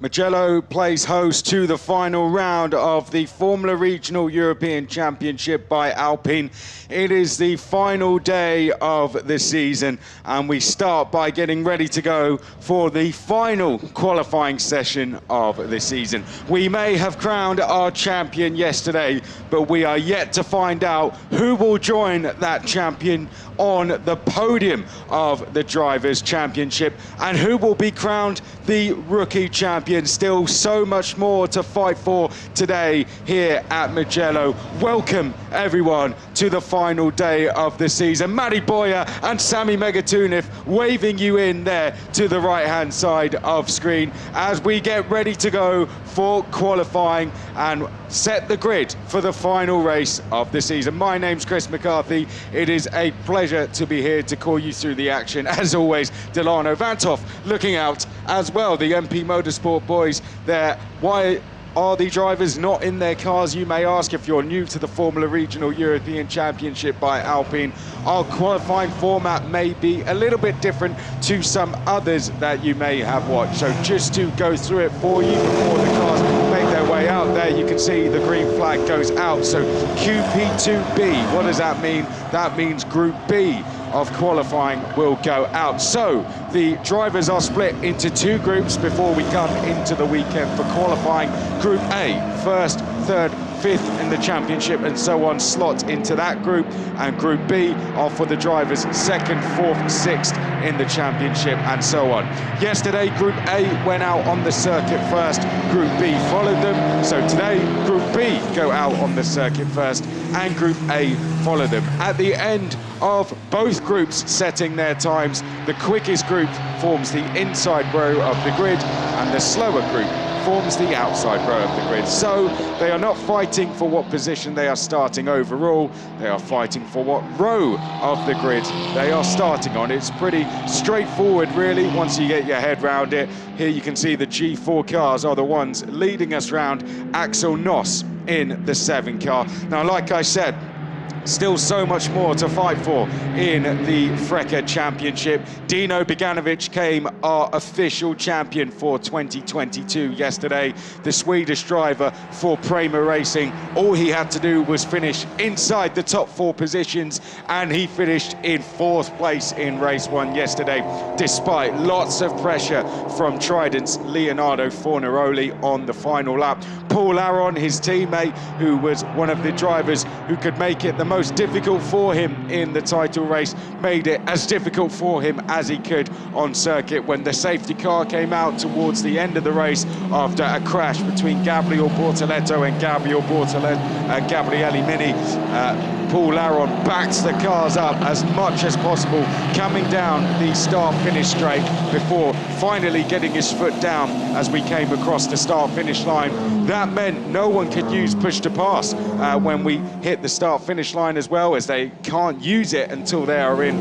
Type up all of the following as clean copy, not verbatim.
Mugello plays host to the final round of the Formula Regional European Championship by Alpine. It is the final day of the season, and we start by getting ready to go for the final qualifying session of the season. We may have crowned our champion yesterday, but we are yet to find out who will join that champion on the podium of the Drivers' Championship and who will be crowned the Rookie Champion. Still so much more to fight for today here at Mugello. Welcome everyone to the final day of the season. Matty Boyer and Sami Megatunif waving you in there to the right hand side of screen as we get ready to go for qualifying and set the grid for the final race of the season. My name's Chris McCarthy. It is a pleasure to be here to call you through the action. As always, Delano Vantoff looking out as well. The MP Motorsport boys there. Why are the drivers not in their cars, you may ask, if you're new to the Formula Regional European Championship by Alpine. Our qualifying format may be a little bit different to some others that you may have watched. So just to go through it for you before the cars make their way out there, you can see the green flag goes out. So QP2B, what does that mean? That means Group B of qualifying will go out. So the drivers are split into two groups before we come into the weekend for qualifying. Group A, first, third, fifth in the championship and so on, slot into that group, and Group B are for the drivers second, fourth, sixth in the championship and so on. Yesterday Group A went out on the circuit first, Group B followed them, so today Group B go out on the circuit first and Group A follow them. At the end of both groups setting their times, the quickest group forms the inside row of the grid and the slower group forms the outside row of the grid. So they are not fighting for what position they are starting overall, they are fighting for what row of the grid they are starting on. It's pretty straightforward really once you get your head round it. Here you can see the G4 cars are the ones leading us round. Axel Noss in the 7 car. Now, like I said, still so much more to fight for in the FRECA Championship. Dino Beganovic came our official champion for 2022 yesterday. The Swedish driver for Prema Racing. All he had to do was finish inside the top 4 positions, and he finished in 4th place in race 1 yesterday, despite lots of pressure from Trident's Leonardo Fornaroli on the final lap. Paul Aron, his teammate, who was one of the drivers who could make it the most difficult for him in the title race, made it as difficult for him as he could on circuit when the safety car came out towards the end of the race after a crash between Gabriele Bortoleto and Gabriele Mini. Paul Aron backs the cars up as much as possible, coming down the start-finish straight before finally getting his foot down as we came across the start-finish line. That meant no one could use push to pass when we hit the start-finish line, as well, as they can't use it until they are in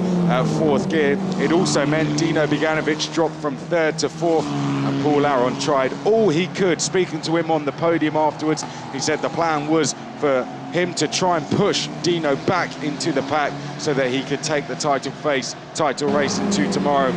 4th gear. It also meant Dino Beganovic dropped from 3rd to 4th, and Paul Aron tried all he could. Speaking to him on the podium afterwards, he said the plan was for him to try and push Dino back into the pack so that he could take the title race into tomorrow.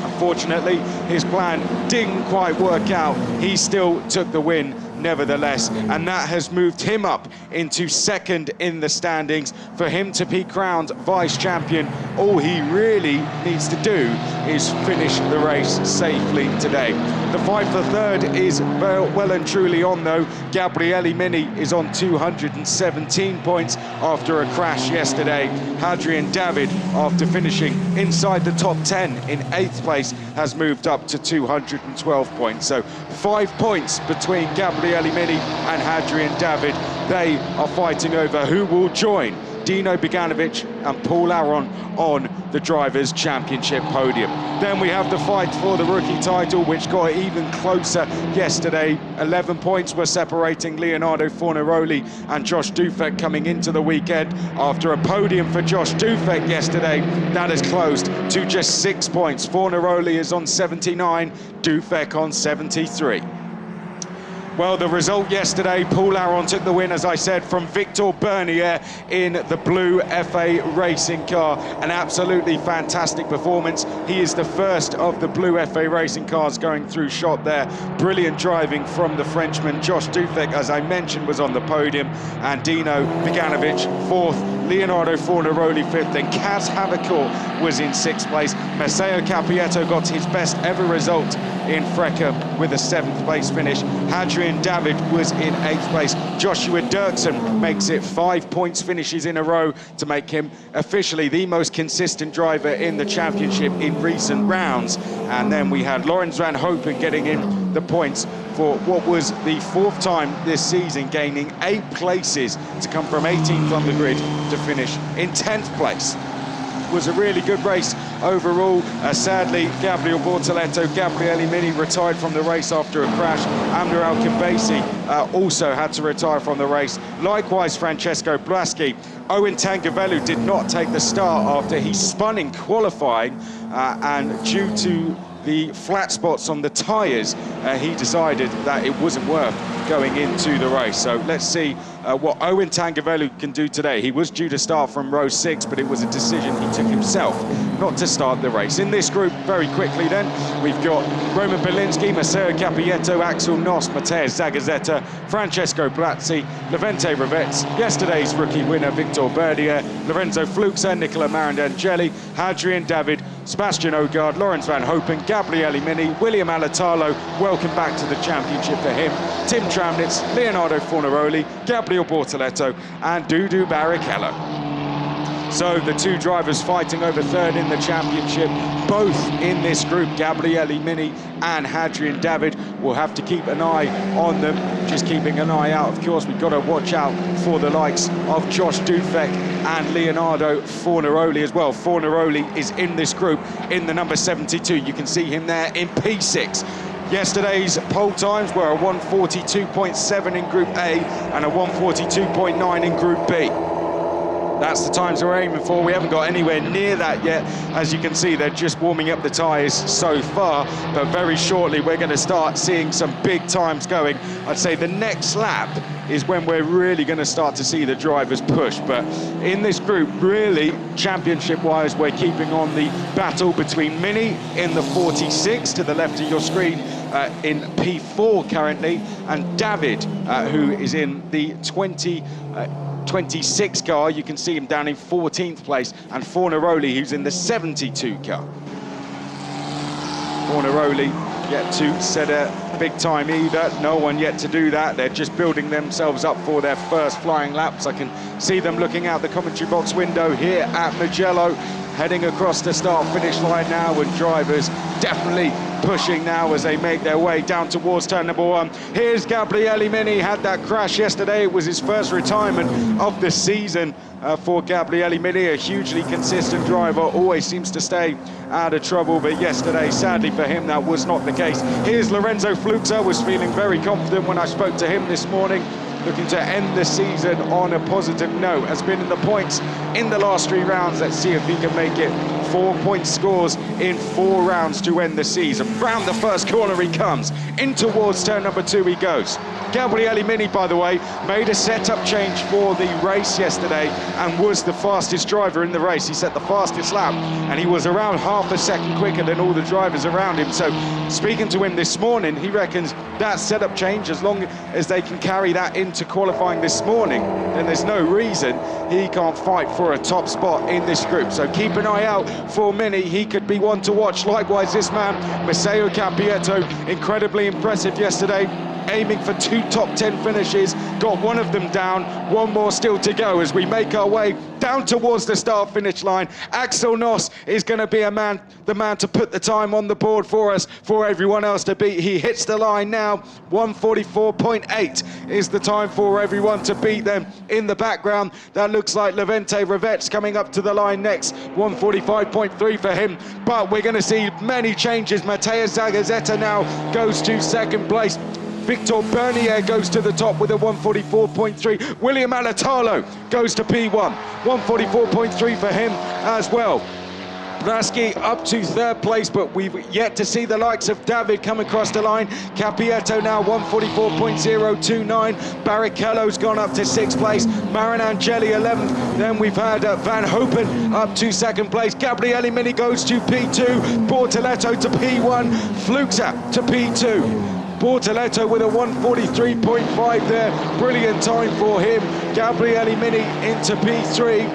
Unfortunately, his plan didn't quite work out. He still took the win nevertheless, and that has moved him up into 2nd in the standings. For him to be crowned vice champion, all he really needs to do is finish the race safely today. The fight for 3rd is well and truly on though. Gabriele Mini is on 217 points after a crash yesterday. Hadrian David, after finishing inside the top 10 in 8th place, has moved up to 212 points. So 5 points between Gabriele Mini and Hadrian David. They are fighting over who will join Dino Beganovic and Paul Aron on the Drivers' Championship podium. Then we have the fight for the rookie title, which got even closer yesterday. 11 points were separating Leonardo Fornaroli and Josh Dufek coming into the weekend. After a podium for Josh Dufek yesterday, that has closed to just 6 points. Fornaroli is on 79, Dufek on 73. Well, the result yesterday, Paul Aron took the win, as I said, from Victor Bernier in the blue FA racing car. An absolutely fantastic performance. He is the first of the blue FA racing cars going through shot there. Brilliant driving from the Frenchman. Josh Dufek, as I mentioned, was on the podium, and Dino Viganovic fourth, Leonardo Fornaroli fifth, and Kaz Havercourt was in sixth place. Maceo Capietto got his best ever result in Freca with a seventh place finish. Hadrian David was in eighth place. Joshua Dirksen makes it 5 points finishes in a row to make him officially the most consistent driver in the championship in recent rounds. And then we had Laurens van Hopen getting in the points for what was the fourth time this season, gaining 8 places to come from 18th on the grid to finish in 10th place. Was a really good race overall. Sadly, Gabriel Bortoleto, Gabriele Mini retired from the race after a crash. Amner Al-Kibesi also had to retire from the race. Likewise, Francesco Blaschi. Owen Tangavelu did not take the start after he spun in qualifying, and due to the flat spots on the tyres, he decided that it wasn't worth going into the race. So let's see what Owen Tangavelu can do today. He was due to start from row 6, but it was a decision he took himself not to start the race. In this group, very quickly then, we've got Roman Belinsky, Maceo Capietto, Axel Noss, Matthias Zagazzetta, Francesco Blazzi, Levente Rivets, yesterday's rookie winner Victor Bernier, Lorenzo Fluxa, Nicola Marandangeli, Hadrian David, Sebastian Ogard, Laurens van Hopen, Gabriele Mini, William Alatalo, welcome back to the championship for him, Tim Tramnitz, Leonardo Fornaroli, Gabriel Bortoleto and Dudu Barrichello. So the two drivers fighting over third in the championship, both in this group, Gabriele Mini and Hadrian David. We'll have to keep an eye on them, just keeping an eye out. Of course, we've got to watch out for the likes of Josh Dufek and Leonardo Fornaroli as well. Fornaroli is in this group in the number 72. You can see him there in P6. Yesterday's pole times were a 1:42.7 in Group A and a 1:42.9 in Group B. That's the times we're aiming for. We haven't got anywhere near that yet. As you can see, they're just warming up the tyres so far, but very shortly we're going to start seeing some big times going. I'd say the next lap is when we're really going to start to see the drivers push. But in this group, really, championship-wise, we're keeping on the battle between Mini in the 46 to the left of your screen, in P4 currently, and David, who is in the 26 car. You can see him down in 14th place, and Fornaroli, who's in the 72 car. Fornaroli yet to set a big time either. No one yet to do that. They're just building themselves up for their first flying laps. I can see them looking out the commentary box window here at Mugello, heading across the start-finish line now, and drivers definitely pushing now as they make their way down towards turn number 1. Here's Gabriele Mini, had that crash yesterday. It was his first retirement of the season for Gabriele Mini, a hugely consistent driver, always seems to stay out of trouble, but yesterday, sadly for him, that was not the case. Here's Lorenzo Fluxa, was feeling very confident when I spoke to him this morning, looking to end the season on a positive note. Has been in the points in the last 3 rounds. Let's see if he can make it. 4-point scores in 4 rounds to end the season. Round the first corner he comes. In towards turn number 2 he goes. Gabriele Mini, by the way, made a setup change for the race yesterday and was the fastest driver in the race. He set the fastest lap and he was around half a second quicker than all the drivers around him. So speaking to him this morning, he reckons that setup change, as long as they can carry that into qualifying this morning, then there's no reason he can't fight for a top spot in this group. So keep an eye out for Mini. He could be one to watch. Likewise, this man, Maceo Capietto, incredibly impressive yesterday, aiming for 2 top 10 finishes, got one of them down, 1 more still to go as we make our way down towards the start-finish line. Axel Noss is going to be the man to put the time on the board for us, for everyone else to beat. He hits the line now. 1:44.8 is the time for everyone to beat them. In the background, that looks like Levente Rivets coming up to the line next. 1:45.3 for him, but we're going to see many changes. Matthias Zagazzetta now goes to second place. Victor Bernier goes to the top with a 1:44.3. William Alatalo goes to P1. 1:44.3 for him as well. Braschi up to third place, but we've yet to see the likes of David come across the line. Capietto now 144.029. Barrichello's gone up to sixth place. Marinangeli 11th. Then we've had Van Hopen up to second place. Gabriele Mini goes to P2. Bortoletto to P1. Fluxa to P2. Bortoletto with a 143.5 there. Brilliant time for him. Gabriele Mini into P3.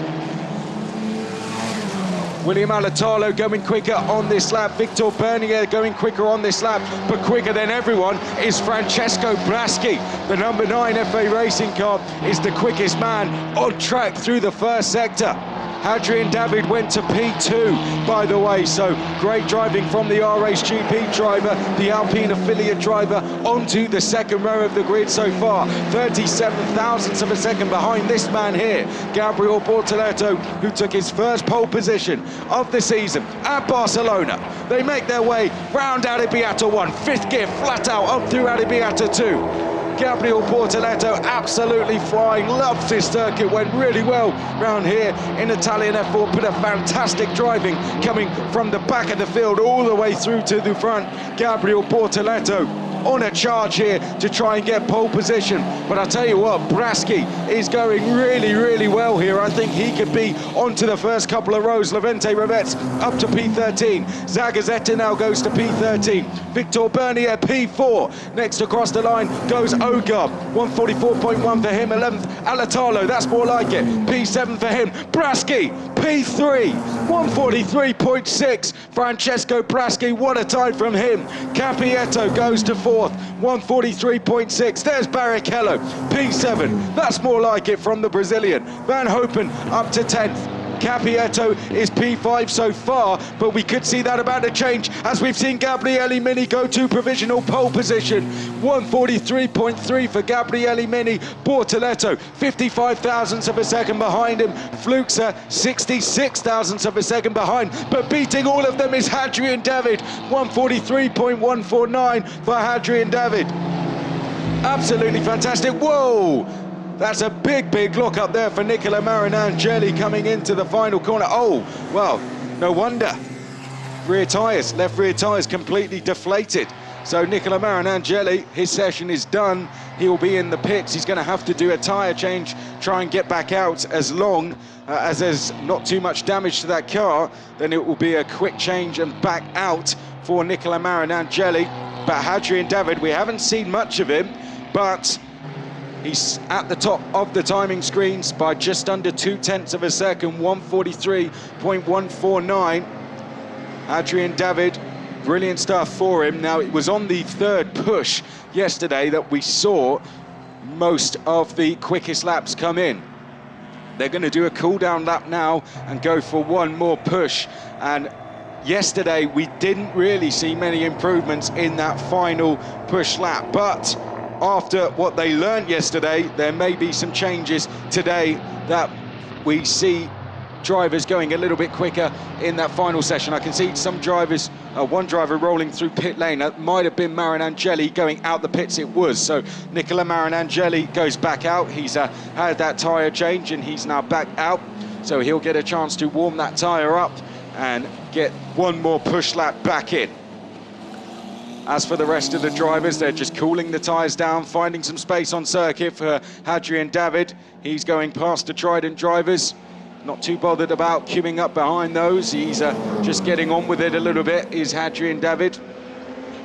William Alatalo going quicker on this lap. Victor Bernier going quicker on this lap, but quicker than everyone is Francesco Braschi. The number 9 FA racing car is the quickest man on track through the first sector. Hadrian David went to P2, by the way, so great driving from the R-Race GP driver, the Alpine affiliate driver, onto the second row of the grid so far. 37 thousandths of a second behind this man here, Gabriel Bortoletto, who took his first pole position of the season at Barcelona. They make their way round Arrabbiata 1, fifth gear, flat out, up through Arrabbiata 2. Gabriel Bortoletto absolutely flying, loves this circuit, went really well round here in Italian F4, put a fantastic driving coming from the back of the field all the way through to the front. Gabriel Bortoletto on a charge here to try and get pole position, but I'll tell you what, Braschi is going really, really well here. I think he could be onto the first couple of rows. Levente Rivets up to P13, Zagazzetta now goes to P13, Victor Bernier P4, next across the line goes Ogar, 144.1 for him, 11th, Alatalo, that's more like it, P7 for him, Braschi, P3, 143.6, Francesco Braschi, what a time from him. Capietto goes to 4th, 143.6, there's Barrichello, P7, that's more like it from the Brazilian. Van Hopen up to 10th. Capietto is P5 so far, but we could see that about to change as we've seen Gabriele Mini go to provisional pole position. 143.3 for Gabriele Mini. Bortoletto 55 thousandths of a second behind him. Fluxa 66 thousandths of a second behind, but beating all of them is Hadrian David. 143.149 for Hadrian David. Absolutely fantastic. Whoa! That's a big, big look up there for Nicola Marinangeli coming into the final corner. Oh, well, no wonder. Rear tyres, left rear tyres completely deflated. So Nicola Marinangeli, his session is done. He'll be in the pits. He's going to have to do a tyre change, try and get back out as long as there's not too much damage to that car. Then it will be a quick change and back out for Nicola Marinangeli. But Hadrian David, we haven't seen much of him, but he's at the top of the timing screens by just under 0.2 of a second, 143.149. Hadrian David, brilliant stuff for him. Now, it was on the third push yesterday that we saw most of the quickest laps come in. They're going to do a cool-down lap now and go for one more push. And yesterday, we didn't really see many improvements in that final push lap. But after what they learned yesterday, there may be some changes today that we see drivers going a little bit quicker in that final session. I can see some drivers, one driver rolling through pit lane. That might have been Marinangeli going out the pits, it was. So Nicola Marinangeli goes back out. He's had that tyre change and he's now back out. So he'll get a chance to warm that tyre up and get one more push lap back in. As for the rest of the drivers, they're just cooling the tyres down, finding some space on circuit for Hadrian David. He's going past the Trident drivers. Not too bothered about queuing up behind those. He's just getting on with it a little bit, is Hadrian David.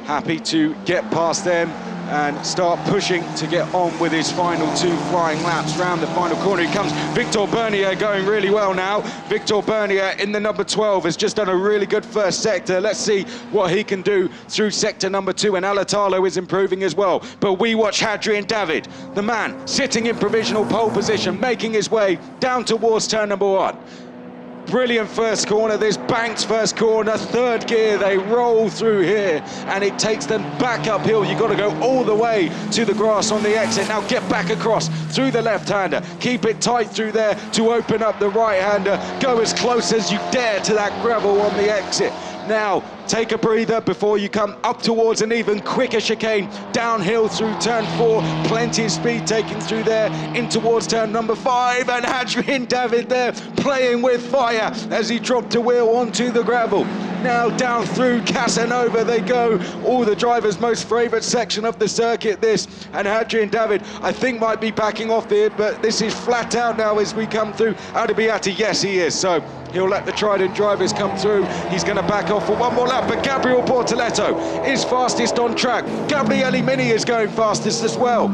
Happy to get past them and start pushing to get on with his final two flying laps round the final corner. Here comes Victor Bernier going really well now. Victor Bernier in the number 12 has just done a really good first sector. Let's see what he can do through sector number 2, and Alatalo is improving as well. But we watch Hadrian David, the man sitting in provisional pole position, making his way down towards turn number 1. Brilliant first corner, this Banks first corner, third gear, they roll through here and it takes them back uphill. You've got to go all the way to the grass on the exit. Now get back across through the left-hander, keep it tight through there to open up the right-hander, go as close as you dare to that gravel on the exit. Now, take a breather before you come up towards an even quicker chicane. Downhill through turn 4, plenty of speed taken through there, in towards turn number 5, and Hadrian David there playing with fire as he dropped a wheel onto the gravel. Now down through Casanova they go, all the drivers' most favourite section of the circuit this, and Hadrian David I think might be backing off there, but this is flat out now as we come through Aldebiati. Yes, he is, so he'll let the Trident drivers come through. He's going to back off for one more lap, but Gabriel Bortoleto is fastest on track. Gabriele Mini is going fastest as well.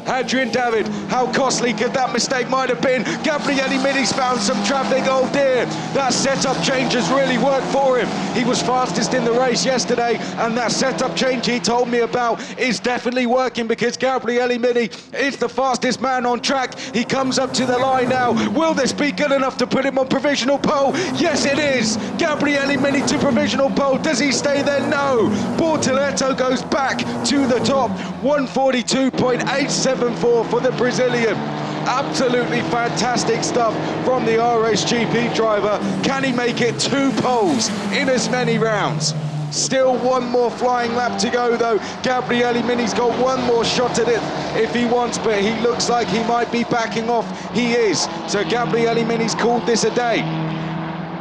Hadrian David, how costly could that mistake might have been? Gabriele Mini's found some traffic, oh dear. That setup change has really worked for him. He was fastest in the race yesterday, and that setup change he told me about is definitely working, because Gabriele Mini is the fastest man on track. He comes up to the line now. Will this be good enough to put him on provisional pole? Yes, it is. Gabriele Mini to provisional pole. Does he stay there? No. Bortoleto goes back to the top. 142.87 for the Brazilian. Absolutely fantastic stuff from the RSGP driver. Can he make it 2 poles in as many rounds? Still one more flying lap to go though. Gabriele Mini's got one more shot at it if he wants, but he looks like he might be backing off. He is. So Gabriele Mini's called this a day.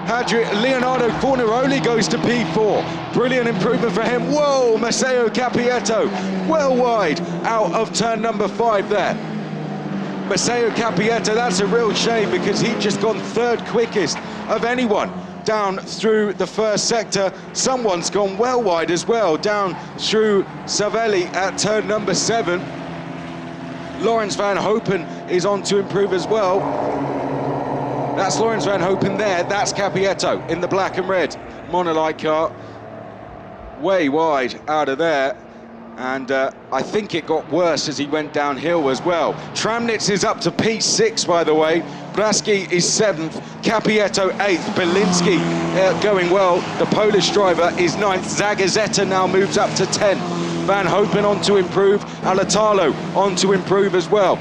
Leonardo Fornaroli goes to P4. Brilliant improvement for him. Whoa, Maceo Capietto well wide out of turn number 5 there. Maceo Capietto, that's a real shame, because he'd just gone 3rd quickest of anyone down through the first sector. Someone's gone well wide as well down through Savelli at turn number 7. Lawrence Van Hopen is on to improve as well. That's Lawrence Van Hopen there. That's Capietto in the black and red monolite car. Way wide out of there. And I think it got worse as he went downhill as well. Tramnitz is up to P6, by the way. Braski is 7th. Capietto 8th. Belinsky going well. The Polish driver is 9th. Zagazeta now moves up to 10th. Van Hopen on to improve. Alatalo on to improve as well.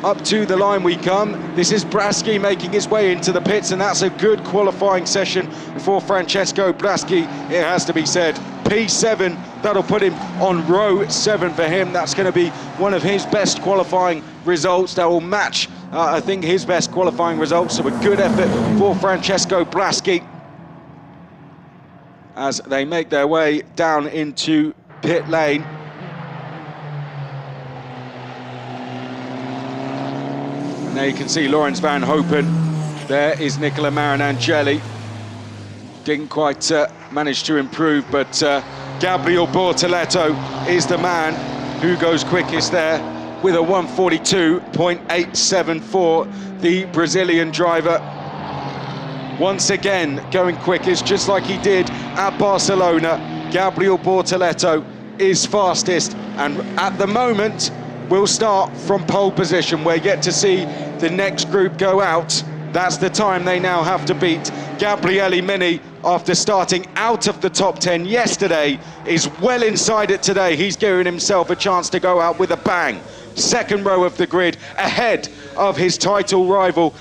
Up to the line we come. This is Braski making his way into the pits, and that's a good qualifying session for Francesco Braski, it has to be said. P7, that'll put him on row 7 for him. That's going to be one of his best qualifying results. That will match, I think, his best qualifying results. So a good effort for Francesco Braski as they make their way down into pit lane. Now you can see Lawrence Van Hopen. There is Nicola Marinangeli. Didn't quite manage to improve, but Gabriel Bortoleto is the man who goes quickest there with a 142.874. The Brazilian driver once again going quickest, just like he did at Barcelona. Gabriel Bortoleto is fastest, and at the moment we'll start from pole position. We're yet to see the next group go out. That's the time they now have to beat. Gabriele Mini, after starting out of the top 10 yesterday, is well inside it today. He's giving himself a chance to go out with a bang. 2nd row of the grid, ahead of his title rival,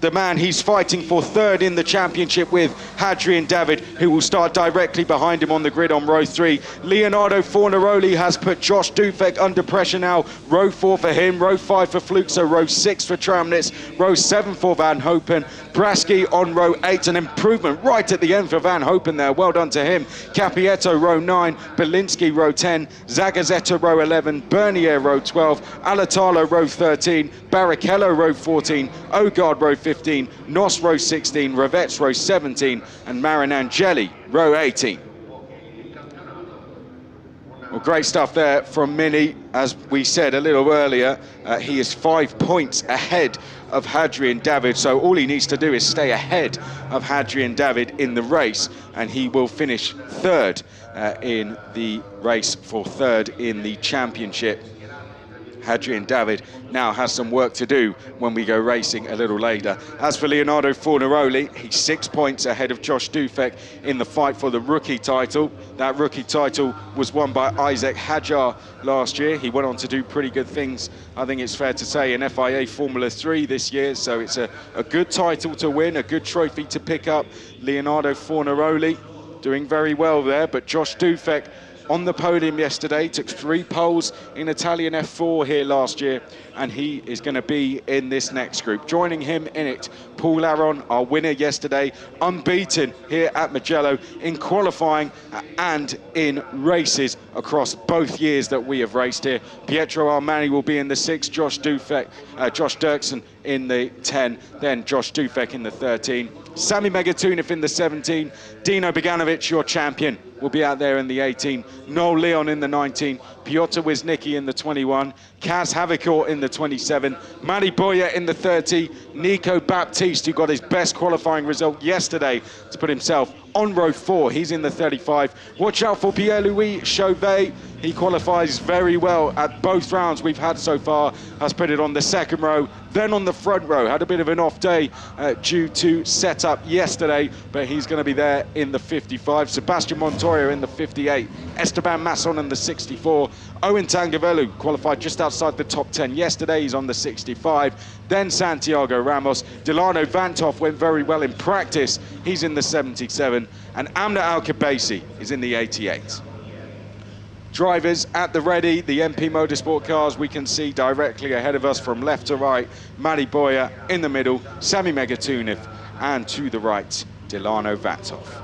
the man he's fighting for 3rd in the championship with, Hadrian David, who will start directly behind him on the grid on row 3. Leonardo Fornaroli has put Josh Dufek under pressure now. Row 4 for him, row 5 for Fluxo, row 6 for Tramnitz, row 7 for Van Hopen. Braski on row 8, an improvement right at the end for Van Hopen there. Well done to him. Capietto row 9, Belinsky row 10, Zagazeta row 11, Bernier row 12, Alatalo row 13, Barrichello row 14, Ogard row 15, Nos row 16, Ravets row 17, and Marinangeli row 18. Well, great stuff there from Mini. As we said a little earlier, he is 5 points ahead of Hadrian David, so all he needs to do is stay ahead of Hadrian David in the race, and he will finish 3rd in the race for 3rd in the championship. Hadrian David now has some work to do when we go racing a little later. As for Leonardo Fornaroli, he's 6 points ahead of Josh Dufek in the fight for the rookie title. That rookie title was won by Isaac Hadjar last year. He went on to do pretty good things, I think it's fair to say, in FIA Formula 3 this year. So it's a good title to win, a good trophy to pick up. Leonardo Fornaroli doing very well there, but Josh Dufek on the podium yesterday, took 3 poles in Italian F4 here last year, and he is going to be in this next group. Joining him in it, Paul Aron, our winner yesterday, unbeaten here at Mugello in qualifying and in races across both years that we have raced here. Pietro Armani will be in the 6, Josh Dirksen in the 10, then Josh Dufek in the 13. Sami Megatunov in the 17, Dino Beganovic, your champion, will be out there in the 18, Noel Leon in the 19, Piotr Wisnicki in the 21, Kaz Havikor in the 27, Mari Boya in the 30, Nico Baptiste, who got his best qualifying result yesterday to put himself on row 4, he's in the 35. Watch out for Pierre-Louis Chauvet, he qualifies very well at both rounds we've had so far, has put it on the second row, then on the front row, had a bit of an off day due to setup yesterday, but he's going to be there in the 55. Sebastian Montoya in the 58, Esteban Masson in the 64, Owen Tangavelu qualified just outside the top 10 yesterday, he's on the 65, then Santiago Ramos. Delano Vanthoff went very well in practice, he's in the 77, and Amna Al-Khabaisi is in the 88. Drivers at the ready, the MP Motorsport cars we can see directly ahead of us from left to right. Mari Boya in the middle, Sami Megatunov, and to the right, Delano Vanthoff.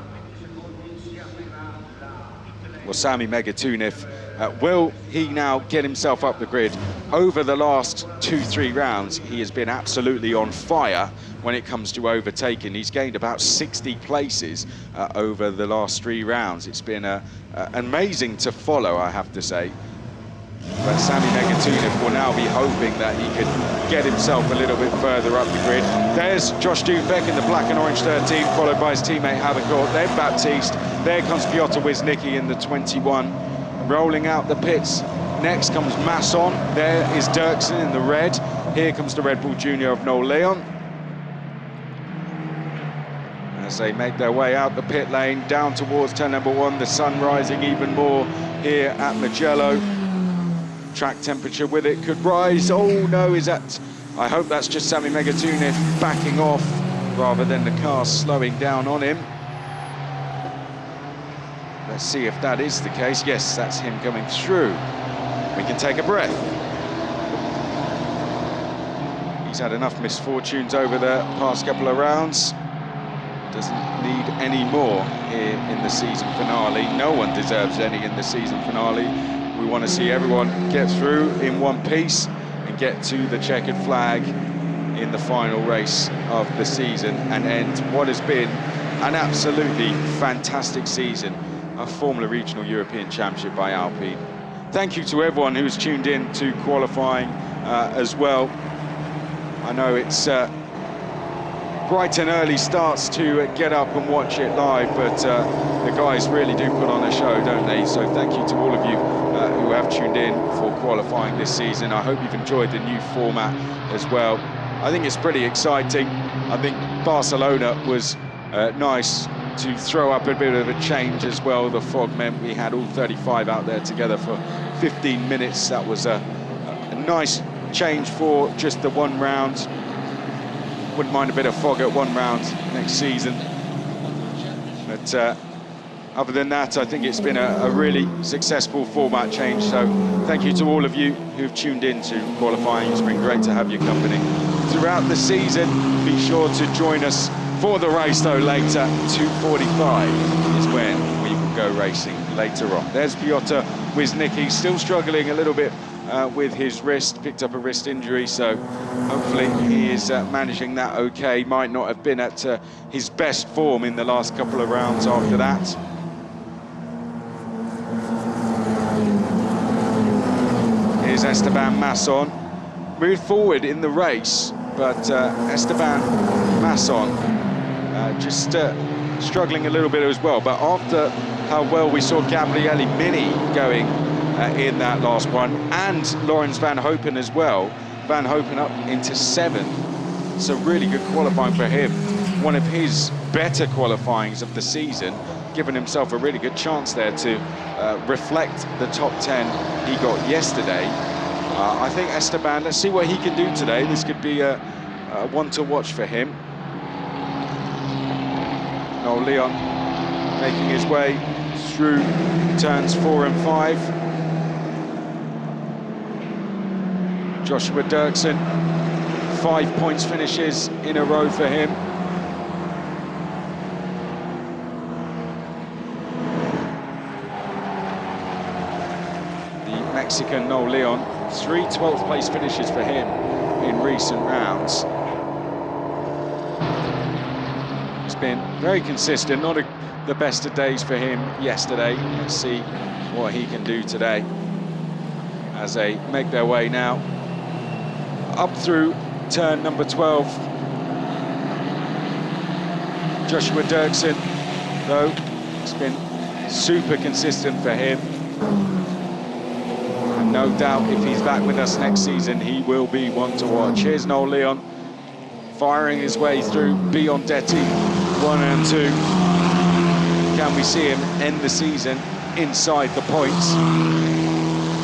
Well, Sami Megatunov, will he now get himself up the grid? Over the last 2-3 rounds, he has been absolutely on fire when it comes to overtaking. He's gained about 60 places over the last 3 rounds. It's been amazing to follow, I have to say. But Sami Megatunov will now be hoping that he could get himself a little bit further up the grid. There's Josh Dufek in the black and orange 13, followed by his teammate Havikor. Then Baptiste. There comes Piotr Wisnicki in the 21. Rolling out the pits. Next comes Masson. There is Dirksen in the red. Here comes the Red Bull Junior of Noel Leon. As they make their way out the pit lane, down towards turn number 1, the sun rising even more here at Mugello. Track temperature with it could rise. Oh no, is that... I hope that's just Sami Megatunov backing off rather than the car slowing down on him. Let's see if that is the case. Yes, that's him coming through. We can take a breath. He's had enough misfortunes over the past couple of rounds. Doesn't need any more here in the season finale. No one deserves any in the season finale. We want to see everyone get through in one piece and get to the checkered flag in the final race of the season and end what has been an absolutely fantastic season of Formula Regional European Championship by Alpine. Thank you to everyone who's tuned in to qualifying as well. I know it's bright and early starts to get up and watch it live, but the guys really do put on a show, don't they? So thank you to all of you who have tuned in for qualifying this season. I hope you've enjoyed the new format as well. I think it's pretty exciting. I think Barcelona was nice to throw up a bit of a change as well. The fog meant we had all 35 out there together for 15 minutes. That was a nice change for just the one round. Wouldn't mind a bit of fog at one round next season. But other than that, I think it's been a really successful format change. So thank you to all of you who've tuned in to qualifying. It's been great to have your company throughout the season. Be sure to join us for the race though later. 2:45 is when we will go racing later on. There's Piotr Wisnicki, still struggling a little bit with his wrist, picked up a wrist injury, so hopefully he is managing that okay. Might not have been at his best form in the last couple of rounds after that. Here's Esteban Masson. Moved forward in the race, but Esteban Masson just struggling a little bit as well. But after how well we saw Gabriele Mini going in that last one, and Laurens van Hopen as well. Van Hopen up into 7th. It's a really good qualifying for him. One of his better qualifyings of the season, giving himself a really good chance there to reflect the top 10 he got yesterday. I think Esteban, let's see what he can do today. This could be a one to watch for him. Noel Leon making his way through turns 4 and 5. Joshua Dirksen, 5 points finishes in a row for him. The Mexican Noel Leon, 3 12th place finishes for him in recent rounds. It's been very consistent, not the best of days for him yesterday. Let's see what he can do today as they make their way now up through turn number 12. Joshua Dirksen, though, it's been super consistent for him. And no doubt if he's back with us next season, he will be one to watch. Here's Noel Leon firing his way through Biondetti, 1 and 2. Can we see him end the season inside the points?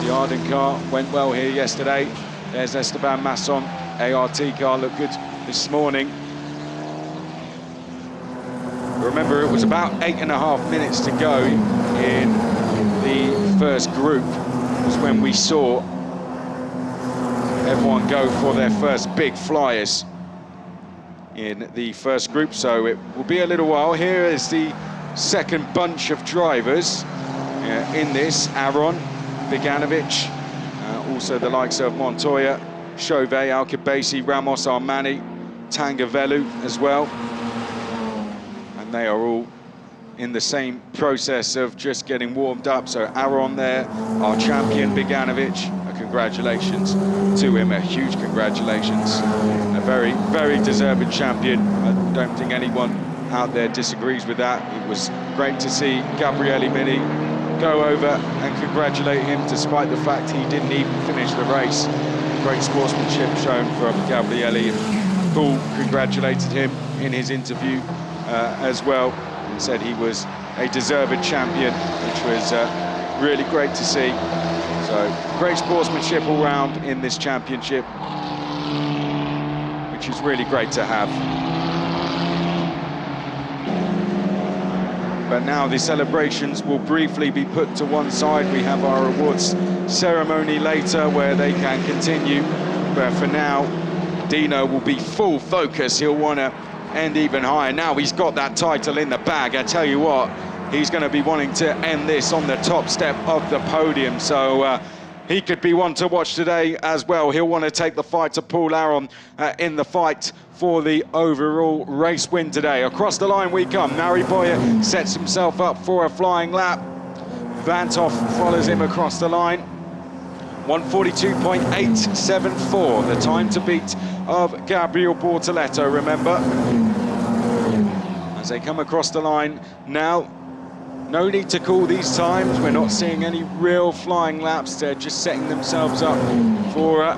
The Arden car went well here yesterday. There's Esteban Masson. ART car looked good this morning. Remember, it was about 8.5 minutes to go in the first group was when we saw everyone go for their first big flyers in the first group, so it will be a little while. Here is the second bunch of drivers in this. Aron, Beganovic, also the likes of Montoya, Chauvet, Alcabasi, Ramos, Armani, Tangavelu as well. And they are all in the same process of just getting warmed up. So Aron there, our champion, Beganovic, congratulations to him, a huge congratulations. A very, very deserving champion. I don't think anyone out there disagrees with that. It was great to see Gabriele Mini go over and congratulate him, despite the fact he didn't even finish the race. Great sportsmanship shown from Gabriele. Paul congratulated him in his interview as well, and said he was a deserved champion, which was really great to see. So great sportsmanship all round in this championship, which is really great to have. But now the celebrations will briefly be put to one side. We have our awards ceremony later where they can continue. But for now, Dino will be full focus. He'll want to end even higher. Now he's got that title in the bag. I tell you what, he's going to be wanting to end this on the top step of the podium. So he could be one to watch today as well. He'll want to take the fight to Paul Aron in the fight for the overall race win today. Across the line we come. Mari Boyer sets himself up for a flying lap. Vantoff follows him across the line. 142.874, the time to beat of Gabriel Bortoleto, remember. As they come across the line now, no need to call these times. We're not seeing any real flying laps. They're just setting themselves up for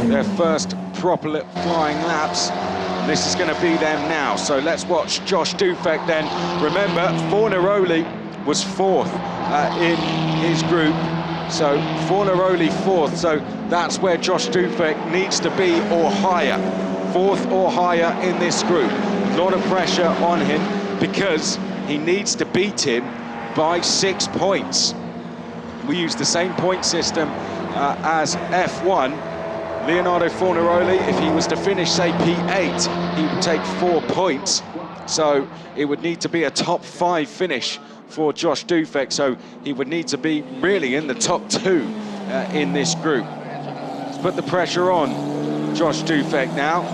their first proper flying laps. This is going to be them now. So let's watch Josh Dufek then. Remember, Fornaroli was 4th in his group. So Fornaroli 4th. So that's where Josh Dufek needs to be or higher. 4th or higher in this group. A lot of pressure on him because he needs to beat him by 6 points. We use the same point system as F1. Leonardo Fornaroli, if he was to finish, say, P8, he would take 4 points. So it would need to be a top 5 finish for Josh Dufek. So he would need to be really in the top 2 in this group. Let's put the pressure on Josh Dufek now.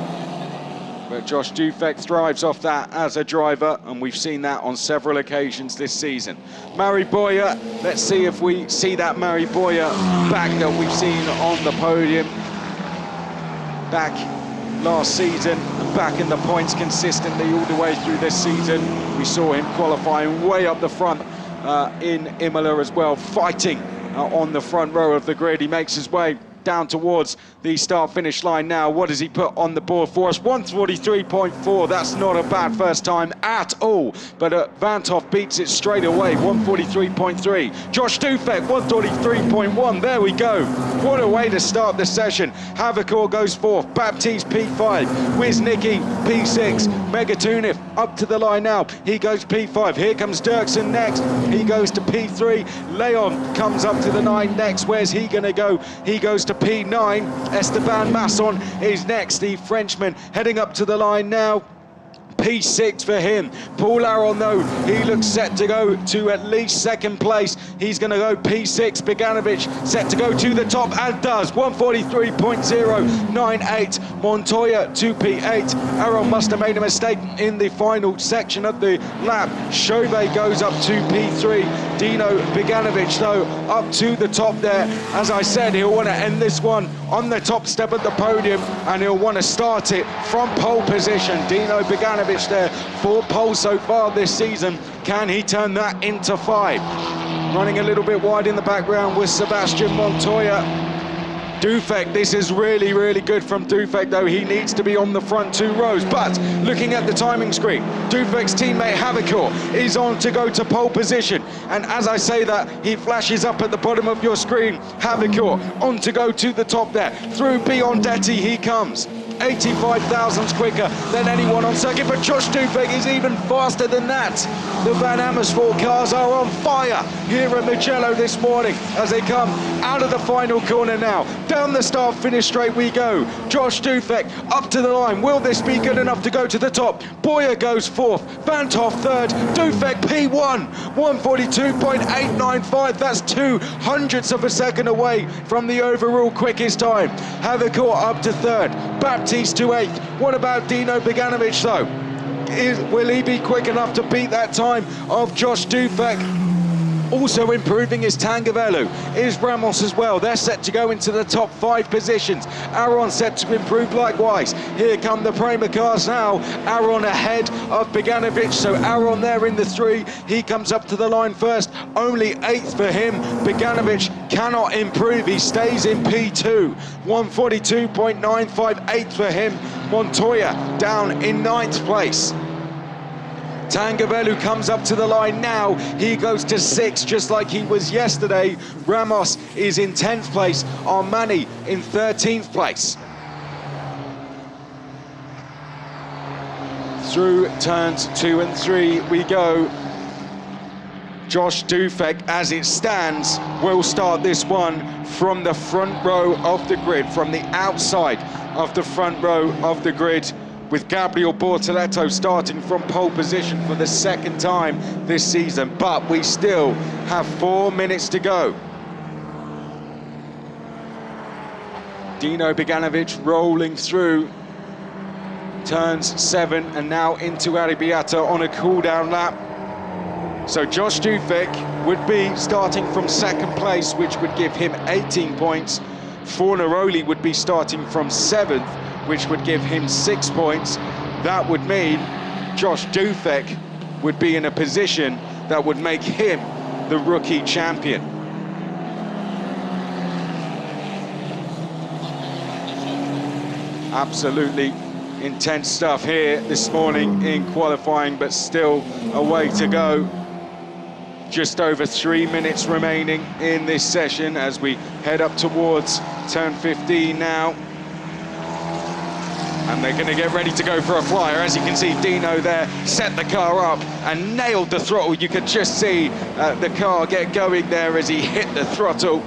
But Josh Dufek thrives off that as a driver, and we've seen that on several occasions this season. Mari Boyer, let's see if we see that Mari Boyer back that we've seen on the podium. Back last season, back in the points consistently all the way through this season. We saw him qualifying way up the front in Imola as well, fighting on the front row of the grid. He makes his way down towards the start-finish line now. What does he put on the board for us? 143.4. That's not a bad first time at all. But Van 't Hoff beats it straight away. 143.3. Josh Dufek, 143.1. There we go. What a way to start the session. Havakor goes fourth. Baptiste P5. Wiznicki P6. Megatunif up to the line now. He goes P5. Here comes Dirksen next. He goes to P3. Leon comes up to the 9 next. Where's he going to go? He goes to P9. Esteban Masson is next, the Frenchman, heading up to the line now. P6 for him. Paul Aron, though, he looks set to go to at least second place. He's going to go P6. Beganovic set to go to the top and does. 143.098. Montoya to P8. Aron must have made a mistake in the final section of the lap. Chauvet goes up to P3. Dino Beganovic, though, up to the top there. As I said, he'll want to end this one on the top step of the podium, and he'll want to start it from pole position. Dino Beganovic there, 4 poles so far this season. Can he turn that into 5? Running a little bit wide in the background with Sebastian Montoya. Dufek, this is really, really good from Dufek, though. He needs to be on the front 2 rows. But looking at the timing screen, Dufek's teammate Havakor is on to go to pole position. And as I say that, he flashes up at the bottom of your screen. Havakor on to go to the top there. Through Biondetti he comes. 85 thousandths quicker than anyone on circuit, but Josh Dufek is even faster than that. The Van Amersfoort cars are on fire here at Mugello this morning as they come out of the final corner now. Down the start-finish straight we go. Josh Dufek up to the line. Will this be good enough to go to the top? Boyer goes 4th, Van 't Hoff 3rd, Dufek P1, 142.895. That's 2/100ths of a second away from the overall quickest time. Havakor up to 3rd, Baptiste to 8th. What about Dino Beganovic, though? Will he be quick enough to beat that time of Josh Dufek? Also improving is Tangavelu, is Ramos as well. They're set to go into the top 5 positions. Aron set to improve likewise. Here come the Prema cars now. Aron ahead of Beganovic, so Aron there in the 3. He comes up to the line first, only 8th for him. Beganovic cannot improve, he stays in P2. 142.958 for him. Montoya down in 9th place. Tangavelu comes up to the line now. He goes to 6th, just like he was yesterday. Ramos is in 10th place. Armani in 13th place. Through turns 2 and 3 we go. Josh Dufek, as it stands, will start this one from the front row of the grid, from the outside of the front row of the grid, with Gabriel Bortoleto starting from pole position for the 2nd time this season. But we still have 4 minutes to go. Dino Beganovic rolling through turns 7 and now into Arrabbiata on a cool-down lap. So Josh Dufek would be starting from 2nd place, which would give him 18 points. Fornaroli would be starting from 7th, which would give him 6 points. That would mean Josh Dufek would be in a position that would make him the rookie champion. Absolutely intense stuff here this morning in qualifying, but still a way to go. Just over 3 minutes remaining in this session as we head up towards turn 15 now. And they're going to get ready to go for a flyer. As you can see, Dino there set the car up and nailed the throttle. You could just see the car get going there as he hit the throttle.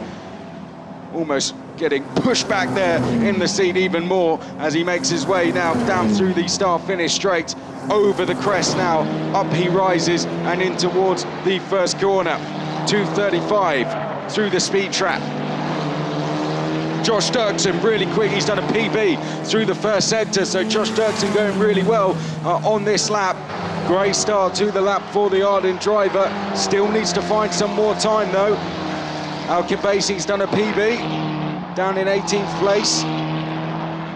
Almost getting pushed back there in the seat even more as he makes his way now down through the start-finish straight. Over the crest now, up he rises and in towards the first corner. 2:35 through the speed trap. Josh Dirksen really quick, he's done a PB through the first sector, so Josh Dirksen going really well on this lap. Great start to the lap for the Arden driver. Still needs to find some more time though. Al-Kibasi's done a PB, down in 18th place.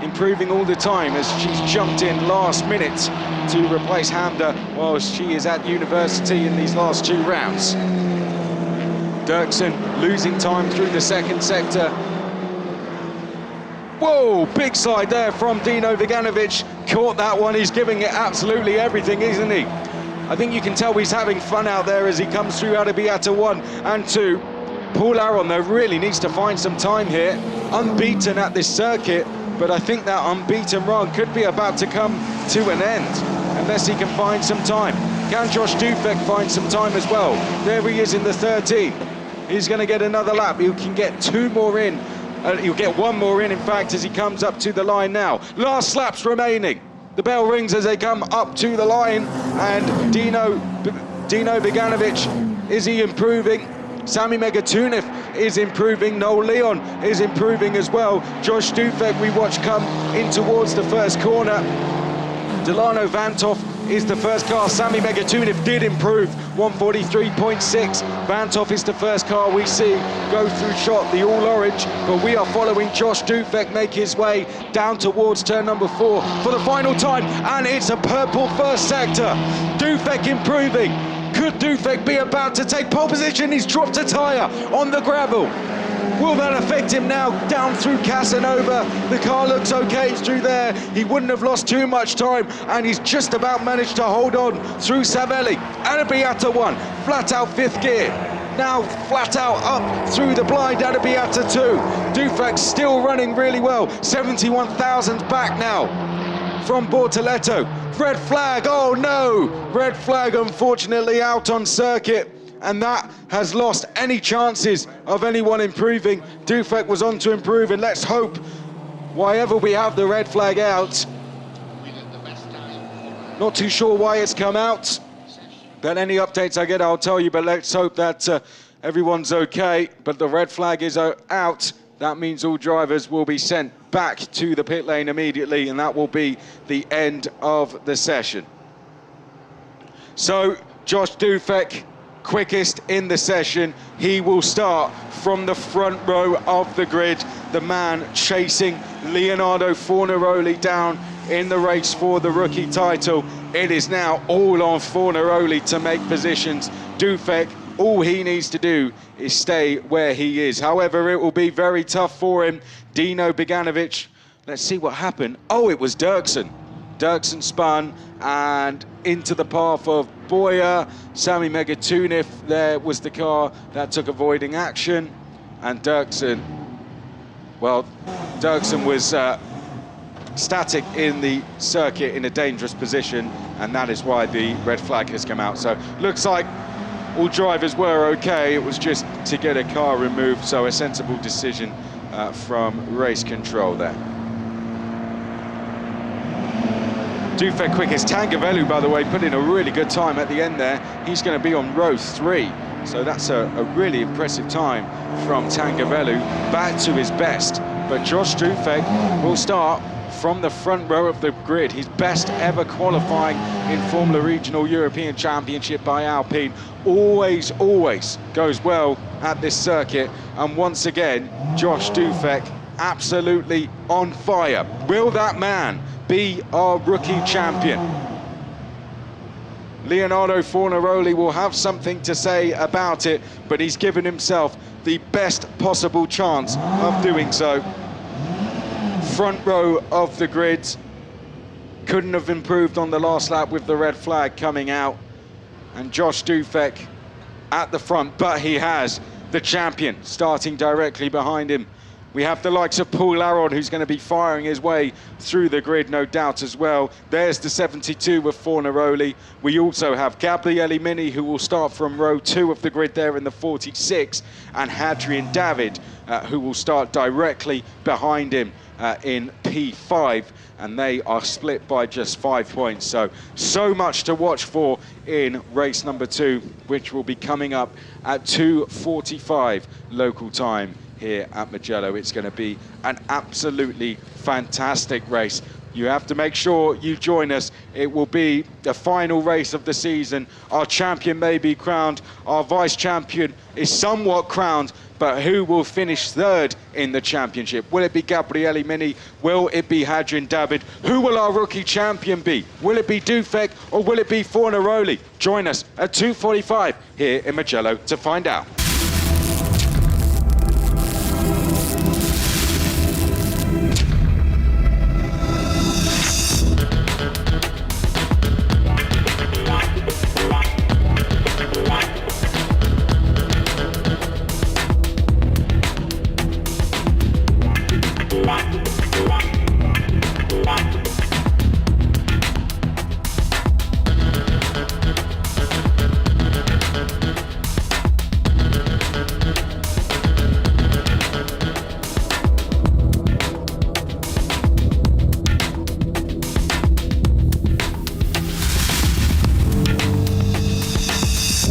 Improving all the time as she's jumped in last minute to replace Hamda while she is at university in these last 2 rounds. Dirksen losing time through the second sector. Whoa, big side there from Dino Viganovic. Caught that one, he's giving it absolutely everything, isn't he? I think you can tell he's having fun out there as he comes through Arrabbiata 1 and 2. Paul Aron, though, really needs to find some time here. Unbeaten at this circuit, but I think that unbeaten run could be about to come to an end, unless he can find some time. Can Josh Dufek find some time as well? There he is in the 13. He's going to get another lap. He can get 2 more in. He'll get 1 more in fact, as he comes up to the line now. Last laps remaining. The bell rings as they come up to the line, and Dino Viganovic, is he improving? Sami Megatunov is improving. Noel Leon is improving as well. Josh Dufek we watch come in towards the first corner. Delano Vanthof is the first car. Sami Megatunov did improve, 143.6. Vanthof is the first car we see go through shot, the all-orange, but we are following Josh Dufek make his way down towards turn number 4 for the final time, and it's a purple first sector. Dufek improving. Could Dufek be about to take pole position? He's dropped a tyre on the gravel. Will that affect him now down through Casanova? The car looks okay through there. He wouldn't have lost too much time, and he's just about managed to hold on through Savelli. Arrabbiata 1, flat out 5th gear. Now flat out up through the blind Arrabbiata 2. Dufek still running really well. 71,000 back now from Bortoletto. Red flag, oh no! Red flag, unfortunately, out on circuit, and that has lost any chances of anyone improving. Dufek was on to improve, and let's hope, why ever we have the red flag out, not too sure why it's come out, but any updates I get I'll tell you, but let's hope that everyone's okay. But the red flag is out. That means all drivers will be sent back to the pit lane immediately, and that will be the end of the session. So Josh Dufek, quickest in the session. He will start from the front row of the grid, the man chasing Leonardo Fornaroli down in the race for the rookie title. It is now all on Fornaroli to make positions. Dufek, all he needs to do is stay where he is. However, it will be very tough for him. Dino Viganovic, let's see what happened. Oh, it was Dirksen. Dirksen spun and into the path of Boyer. Sami Megatunov, there was the car that took avoiding action. And Dirksen, well, Dirksen was static in the circuit in a dangerous position, and that is why the red flag has come out. So looks like all drivers were okay. It was just to get a car removed, so a sensible decision from race control there. Dufek quickest. Tangavellu, by the way, put in a really good time at the end there. He's going to be on row 3, so that's a really impressive time from Tangavellu, back to his best. But Josh Dufek will start from the front row of the grid. His best ever qualifying in Formula Regional European Championship by Alpine. Always goes well at this circuit. And once again, Josh Dufek absolutely on fire. Will that man be our rookie champion? Leonardo Fornaroli will have something to say about it, but he's given himself the best possible chance of doing so. Front row of the grid, couldn't have improved on the last lap with the red flag coming out, and Josh Dufek at the front, but he has the champion starting directly behind him. We have the likes of Paul Aron, who's going to be firing his way through the grid, no doubt as well. There's the 72 with Fornaroli. We also have Gabriele Mini, who will start from row 2 of the grid there in the 46, and Hadrian David, who will start directly behind him in P5, and they are split by just 5 points. So much to watch for in race number 2, which will be coming up at 2:45 local time here at Mugello. It's going to be an absolutely fantastic race. You have to make sure you join us. It will be the final race of the season. Our champion may be crowned, our vice champion is somewhat crowned, but who will finish 3rd in the championship? Will it be Gabriele Mini? Will it be Hadrian David? Who will our rookie champion be? Will it be Dufek or will it be Fornaroli? Join us at 2:45 here in Mugello to find out. one.